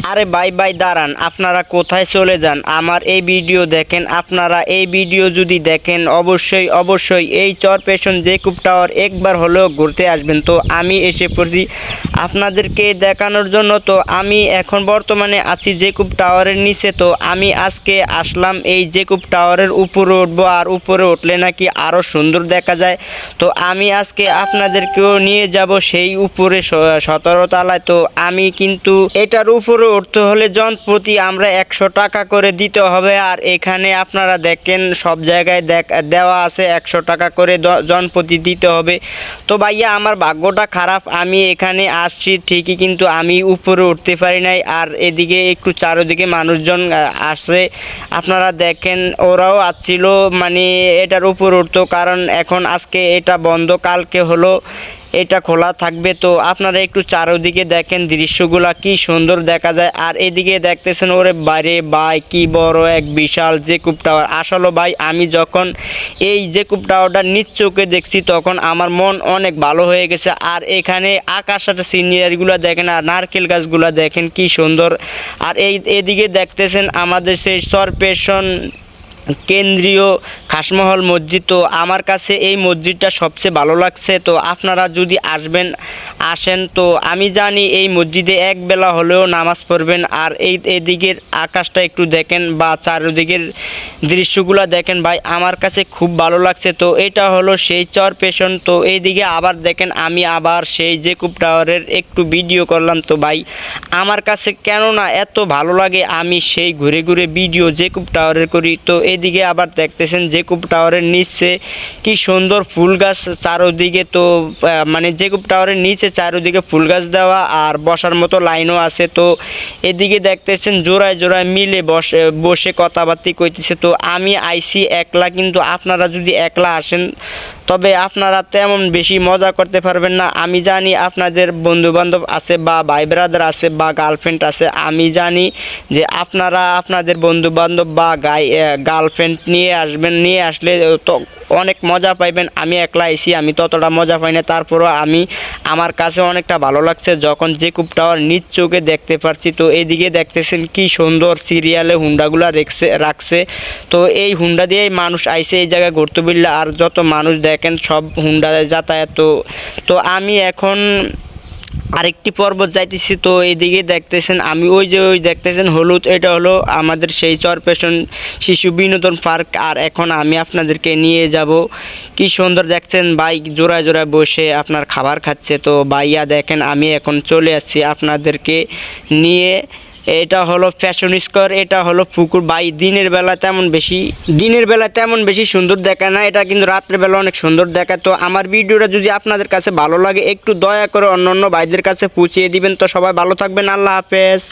আরে ভাই ভাই দাঁড়ান, আপনারা কোথায় চলে যান? আমার এই ভিডিও দেখেন। আপনারা এই ভিডিও যদি দেখেন অবশ্যই অবশ্যই এই চরপেশন জেকুব টাওয়ার একবার হলেও ঘুরতে আসবেন। তো আমি এসে পড়ছি আপনাদেরকে দেখানোর জন্য। তো আমি এখন বর্তমানে আছি জেকুব টাওয়ারের নিচে। তো আমি আজকে আসলাম এই জেকুব টাওয়ারের উপরে উঠবো, আর উপরে উঠলে নাকি আরও সুন্দর দেখা যায়। তো আমি আজকে আপনাদেরকেও নিয়ে যাব সেই উপরে 17 তলায়। তো আমি কিন্তু এটার উপরে উঠতে হলে জন প্রতি আমরা 100 টাকা করে দিতে হবে। আর এখানে আপনারা দেখেন সব জায়গায় দেওয়া আছে 100 টাকা করে জন প্রতি দিতে হবে। তো ভাইয়া আমার ভাগ্যটা খারাপ, আমি এখানে আসছি ঠিকই কিন্তু আমি উপরে উঠতে পারি নাই। আর এদিকে একটু চারদিকে মানুষজন আসছে, আপনারা দেখেন ওরাও আসছিল মানে এটার উপর উঠতো, কারণ এখন আজকে এটা বন্ধ, কালকে হলো এটা খোলা থাকবে। তো আপনারা একটু চারদিকে দেখেন দৃশ্যগুলা কি সুন্দর দেখা যায়। আর এদিকে দেখতেছেন ওরে বাইরে ভাই কি বড় এক বিশাল জেকুব টাওয়ার। আসলে ভাই আমি যখন এই জেকুব টাওয়ারটা নিজ চোখে দেখছি তখন আমার মন অনেক ভালো হয়ে গেছে। আর এখানে আকাশের সিনারিগুলো দেখেন আর নারকেল গাছগুলো দেখেন কি সুন্দর। আর এদিকে দেখতেছেন আমাদের সেই চরপেশন কেন্দ্রীয় খাসমহল মসজিদ। তো আমার কাছে এই মসজিদটা সবচেয়ে ভালো লাগছে। তো আপনারা যদি আসেন তো আমি জানি এই মসজিদে একবেলা হলেও নামাজ পড়বেন। আর এদিকের আকাশটা একটু দেখেন বা চারিদিকের দৃশ্যগুলো দেখেন ভাই, আমার কাছে খুব ভালো লাগছে। তো এটা হলো সেই চরপেশন। তো এইদিকে আবার দেখেন আমি আবার সেই জেকুব টাওয়ারের একটু ভিডিও করলাম। তো ভাই আমার কাছে কেননা এত ভালো লাগে, আমি সেই ঘুরে ঘুরে ভিডিও জেকুব টাওয়ারের করি। তো এদিকে আবার দেখতেছেন জেকুব টাওয়ারের নিচে কি সুন্দর ফুল গাছ চারোদিকে। তো মানে জেকুব টাওয়ারের নিচে চারোদিকে ফুল গাছ দেওয়া আর বসার মতো লাইনও আছে। তো এদিকে দেখতেছেন জোড়ায় জোড়ায় মিলে বসে কথাবার্তা কইতেছে। তো আমি আইসি একলা, কিন্তু আপনারা যদি একলা আসেন তবে আপনারা তেমন বেশি মজা করতে পারবেন না। আমি জানি আপনাদের বন্ধুবান্ধব আছে বা ভাই ব্রাদার আছে বা গার্লফ্রেন্ড আছে, আমি জানি যে আপনারা আপনাদের বন্ধুবান্ধব বা গার্লফ্রেন্ড নিয়ে আসবেন, নিয়ে আসলে তো অনেক মজা পাইবেন। আমি একলা আইসি, আমি ততটা মজা পাই না, তারপরও আমার কাছে অনেকটা ভালো লাগছে যখন জেকুব টাওয়ার নিজ চোখে দেখতে পারছি। তো এইদিকে দেখতেছেন কি সুন্দর সিরিয়ালে হুন্ডাগুলা রাখছে। তো এই হুন্ডা দিয়েই মানুষ আইসে এই জায়গায় ঘুরতে বিল্লা। আর যত মানুষ দেখেন সব হুন্ডা যাতায়াত। তো আমি এখন আরেকটি পর্বত যাইতেছি। তো এইদিকে দেখতেছেন আমি ওই দেখতেছেন হলুদ, এটা হলো আমাদের সেই চরপেশন শিশু বিনোদন পার্ক। আর এখন আমি আপনাদেরকে নিয়ে যাব, কি সুন্দর দেখছেন ভাই জোড়ায় জোড়ায় বসে আপনার খাবার খাচ্ছে। তো ভাইয়া দেখেন আমি এখন চলে আসছি আপনাদেরকে নিয়ে। এটা হলো ফ্যাশন স্কোয়ার, এটা হলো পুকুর। ভাই দিনের বেলা তেমন বেশি সুন্দর দেখায় না, এটা কিন্তু রাত্রের বেলা অনেক সুন্দর দেখায়। তো আমার ভিডিওটা যদি আপনাদের কাছে ভালো লাগে একটু দয়া করে অন্য ভাইদের কাছে পৌঁছিয়ে দিবেন। তো সবাই ভালো থাকবেন, আল্লাহ হাফেজ।